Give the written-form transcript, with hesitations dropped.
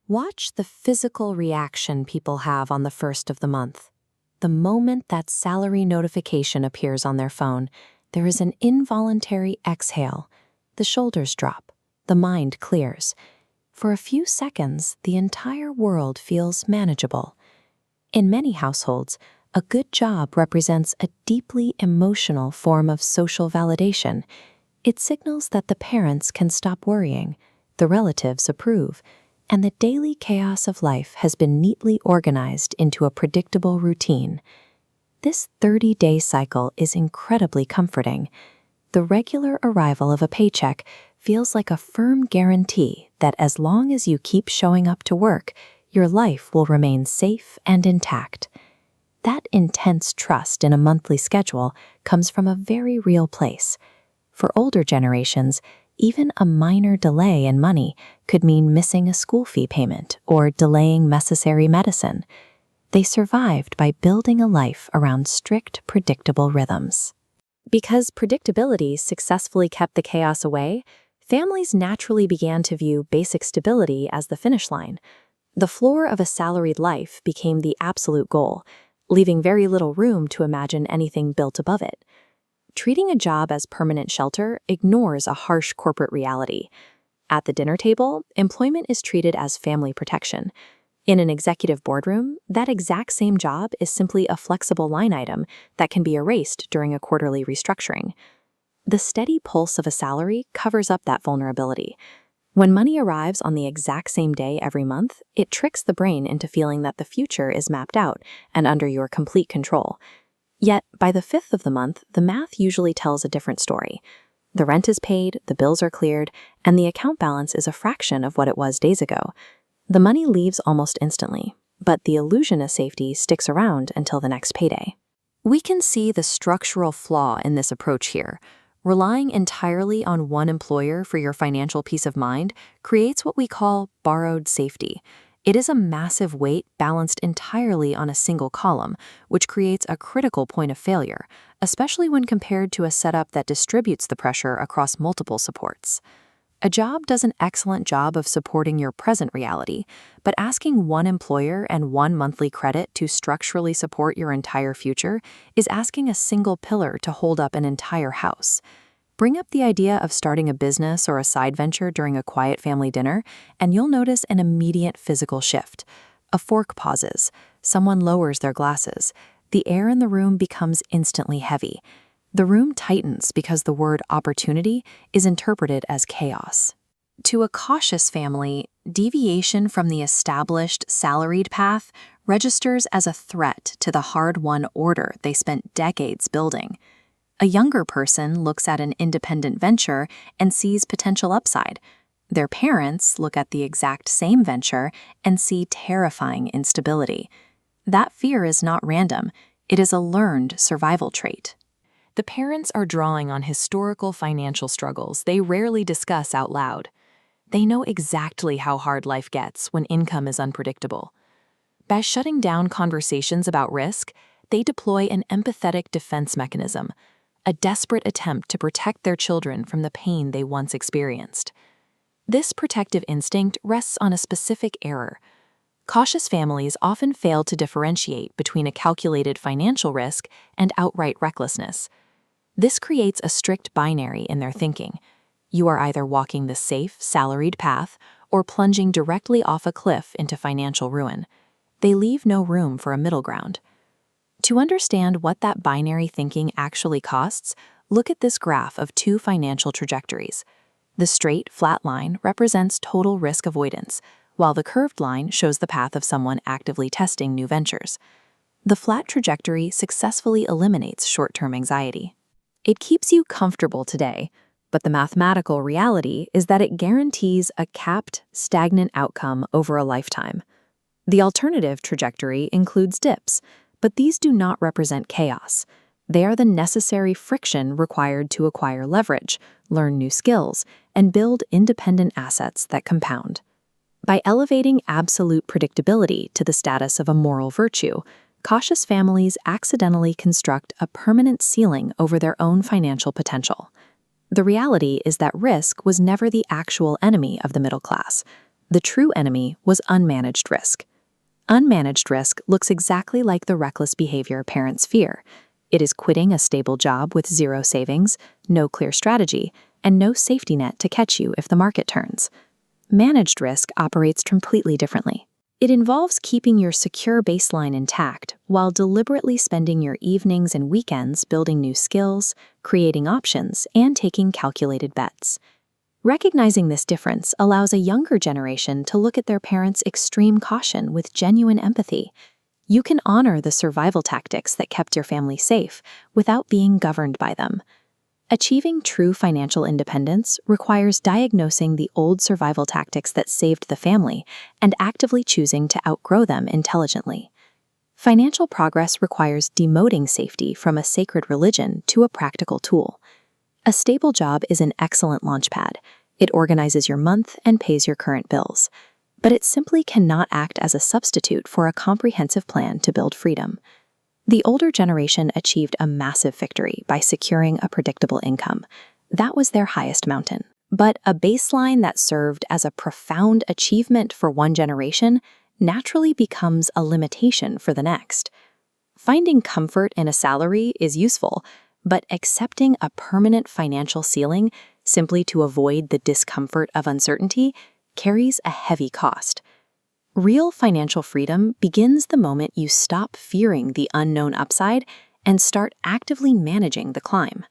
Watch the physical reaction people have on the first of the month. The moment that salary notification appears on their phone, there is an involuntary exhale. The shoulders drop. The mind clears. For a few seconds, the entire world feels manageable. In many households, a good job represents a deeply emotional form of social validation. It signals that the parents can stop worrying, the relatives approve, and the daily chaos of life has been neatly organized into a predictable routine. This 30-day cycle is incredibly comforting. The regular arrival of a paycheck feels like a firm guarantee that as long as you keep showing up to work, your life will remain safe and intact. That intense trust in a monthly schedule comes from a very real place. For older generations, even a minor delay in money could mean missing a school fee payment or delaying necessary medicine. They survived by building a life around strict, predictable rhythms. Because predictability successfully kept the chaos away, families naturally began to view basic stability as the finish line. The floor of a salaried life became the absolute goal, leaving very little room to imagine anything built above it. Treating a job as permanent shelter ignores a harsh corporate reality. At the dinner table, employment is treated as family protection. In an executive boardroom, that exact same job is simply a flexible line item that can be erased during a quarterly restructuring. The steady pulse of a salary covers up that vulnerability. When money arrives on the exact same day every month, it tricks the brain into feeling that the future is mapped out and under your complete control. Yet, by the 5th of the month, the math usually tells a different story. The rent is paid, the bills are cleared, and the account balance is a fraction of what it was days ago. The money leaves almost instantly, but the illusion of safety sticks around until the next payday. We can see the structural flaw in this approach here. Relying entirely on one employer for your financial peace of mind creates what we call borrowed safety. It is a massive weight balanced entirely on a single column, which creates a critical point of failure, especially when compared to a setup that distributes the pressure across multiple supports. A job does an excellent job of supporting your present reality, but asking one employer and one monthly credit to structurally support your entire future is asking a single pillar to hold up an entire house. Bring up the idea of starting a business or a side venture during a quiet family dinner, and you'll notice an immediate physical shift. A fork pauses, someone lowers their glasses, the air in the room becomes instantly heavy. The room tightens because the word opportunity is interpreted as chaos. To a cautious family, deviation from the established salaried path registers as a threat to the hard-won order they spent decades building. A younger person looks at an independent venture and sees potential upside. Their parents look at the exact same venture and see terrifying instability. That fear is not random. It is a learned survival trait. The parents are drawing on historical financial struggles they rarely discuss out loud. They know exactly how hard life gets when income is unpredictable. By shutting down conversations about risk, they deploy an empathetic defense mechanism, a desperate attempt to protect their children from the pain they once experienced. This protective instinct rests on a specific error. Cautious families often fail to differentiate between a calculated financial risk and outright recklessness. This creates a strict binary in their thinking. You are either walking the safe, salaried path or plunging directly off a cliff into financial ruin. They leave no room for a middle ground. To understand what that binary thinking actually costs, look at this graph of two financial trajectories. The straight, flat line represents total risk avoidance, while the curved line shows the path of someone actively testing new ventures. The flat trajectory successfully eliminates short-term anxiety. It keeps you comfortable today, but the mathematical reality is that it guarantees a capped, stagnant outcome over a lifetime. The alternative trajectory includes dips, but these do not represent chaos. They are the necessary friction required to acquire leverage, learn new skills, and build independent assets that compound. By elevating absolute predictability to the status of a moral virtue, cautious families accidentally construct a permanent ceiling over their own financial potential. The reality is that risk was never the actual enemy of the middle class. The true enemy was unmanaged risk. Unmanaged risk looks exactly like the reckless behavior parents fear. It is quitting a stable job with zero savings, no clear strategy, and no safety net to catch you if the market turns. Managed risk operates completely differently. It involves keeping your secure baseline intact while deliberately spending your evenings and weekends building new skills, creating options, and taking calculated bets. Recognizing this difference allows a younger generation to look at their parents' extreme caution with genuine empathy. You can honor the survival tactics that kept your family safe without being governed by them. Achieving true financial independence requires diagnosing the old survival tactics that saved the family and actively choosing to outgrow them intelligently. Financial progress requires demoting safety from a sacred religion to a practical tool. A stable job is an excellent launchpad. It organizes your month and pays your current bills. But it simply cannot act as a substitute for a comprehensive plan to build freedom. The older generation achieved a massive victory by securing a predictable income. That was their highest mountain. But a baseline that served as a profound achievement for one generation naturally becomes a limitation for the next. Finding comfort in a salary is useful, but accepting a permanent financial ceiling simply to avoid the discomfort of uncertainty carries a heavy cost. Real financial freedom begins the moment you stop fearing the unknown upside and start actively managing the climb.